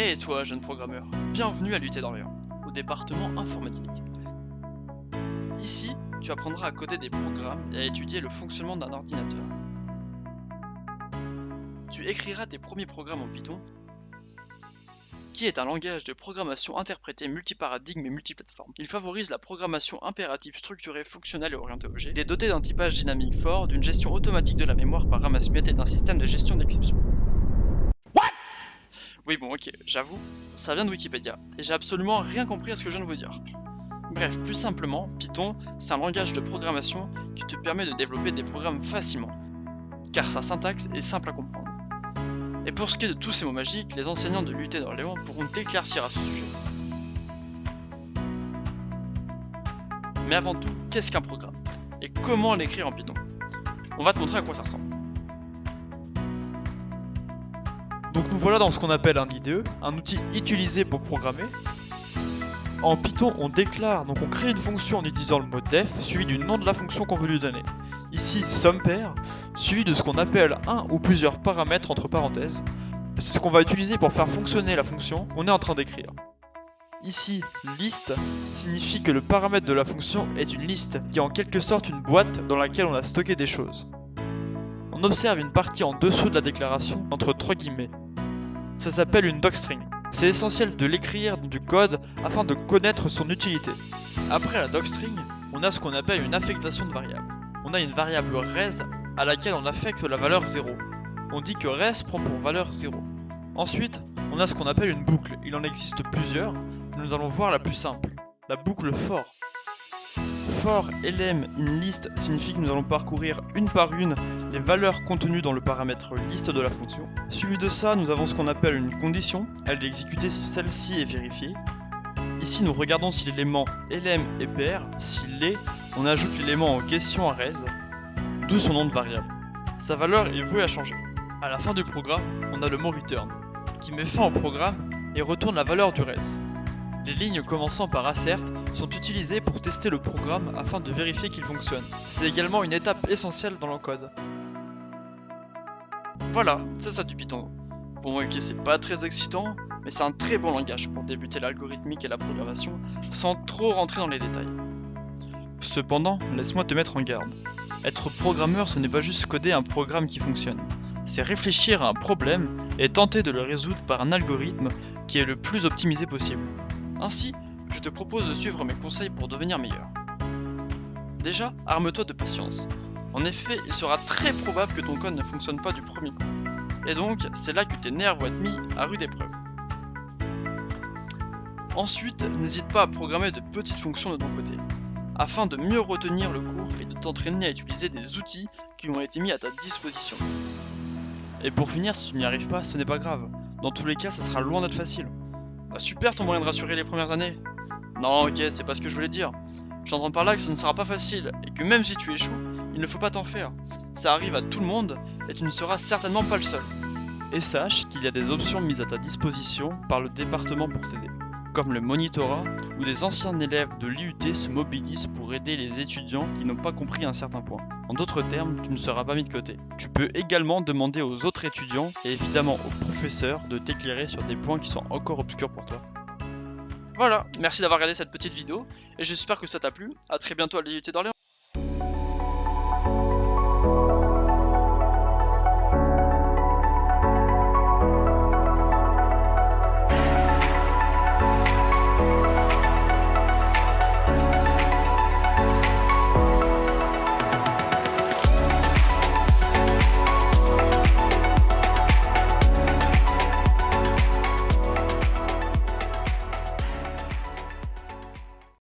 Et toi, jeune programmeur, bienvenue à l'UT d'Orléans, au département informatique. Ici, tu apprendras à coder des programmes et à étudier le fonctionnement d'un ordinateur. Tu écriras tes premiers programmes en Python, qui est un langage de programmation interprété multiparadigme et multiplateforme. Il favorise la programmation impérative structurée, fonctionnelle et orientée objet. Il est doté d'un typage dynamique fort, d'une gestion automatique de la mémoire par ramasse-miettes et d'un système de gestion d'exception. Oui bon ok, j'avoue, ça vient de Wikipédia, et j'ai absolument rien compris à ce que je viens de vous dire. Bref, plus simplement, Python, c'est un langage de programmation qui te permet de développer des programmes facilement, car sa syntaxe est simple à comprendre. Et pour ce qui est de tous ces mots magiques, les enseignants de l'UT d'Orléans pourront t'éclaircir à ce sujet. Mais avant tout, qu'est-ce qu'un programme? Et comment l'écrire en Python? On va te montrer à quoi ça ressemble. Donc nous voilà dans ce qu'on appelle un IDE, un outil utilisé pour programmer. En Python, on déclare, donc on crée une fonction en utilisant le mot def, suivi du nom de la fonction qu'on veut lui donner. Ici, SUMPAIR, suivi de ce qu'on appelle un ou plusieurs paramètres entre parenthèses. C'est ce qu'on va utiliser pour faire fonctionner la fonction qu'on est en train d'écrire. Ici, list signifie que le paramètre de la fonction est une liste, qui est en quelque sorte une boîte dans laquelle on a stocké des choses. On observe une partie en dessous de la déclaration entre 3 guillemets. Ça s'appelle une docstring. C'est essentiel de l'écrire du code afin de connaître son utilité. Après la docstring, on a ce qu'on appelle une affectation de variable. On a une variable res à laquelle on affecte la valeur 0. On dit que res prend pour valeur 0. Ensuite, on a ce qu'on appelle une boucle. Il en existe plusieurs, mais nous allons voir la plus simple, la boucle for. For lm in list signifie que nous allons parcourir une par une les valeurs contenues dans le paramètre liste de la fonction. Suivi de ça, nous avons ce qu'on appelle une condition. Elle est exécutée si celle-ci est vérifiée. Ici, nous regardons si l'élément lm est pair. S'il l'est, on ajoute l'élément en question à res, d'où son nom de variable. Sa valeur est vouée à changer. À la fin du programme, on a le mot return, qui met fin au programme et retourne la valeur du res. Les lignes commençant par assert sont utilisées pour tester le programme afin de vérifier qu'il fonctionne. C'est également une étape essentielle dans le code. Voilà, c'est ça du Python. Bon ok, c'est pas très excitant, mais c'est un très bon langage pour débuter l'algorithmique et la programmation sans trop rentrer dans les détails. Cependant, laisse-moi te mettre en garde. Être programmeur, ce n'est pas juste coder un programme qui fonctionne. C'est réfléchir à un problème et tenter de le résoudre par un algorithme qui est le plus optimisé possible. Ainsi, je te propose de suivre mes conseils pour devenir meilleur. Déjà, arme-toi de patience. En effet, il sera très probable que ton code ne fonctionne pas du premier coup. Et donc, c'est là que tes nerfs vont être mis à rude épreuve. Ensuite, n'hésite pas à programmer de petites fonctions de ton côté, afin de mieux retenir le cours et de t'entraîner à utiliser des outils qui ont été mis à ta disposition. Et pour finir, si tu n'y arrives pas, ce n'est pas grave. Dans tous les cas, ça sera loin d'être facile. Bah super ton moyen de rassurer les premières années. Non ok, c'est pas ce que je voulais dire. J'entends par là que ce ne sera pas facile, et que même si tu échoues, il ne faut pas t'en faire. Ça arrive à tout le monde, et tu ne seras certainement pas le seul. Et sache qu'il y a des options mises à ta disposition par le département pour t'aider, comme le monitorat, où des anciens élèves de l'IUT se mobilisent pour aider les étudiants qui n'ont pas compris un certain point. En d'autres termes, tu ne seras pas mis de côté. Tu peux également demander aux autres étudiants, et évidemment aux professeurs, de t'éclairer sur des points qui sont encore obscurs pour toi. Voilà, merci d'avoir regardé cette petite vidéo, et j'espère que ça t'a plu. A très bientôt à l'IUT d'Orléans.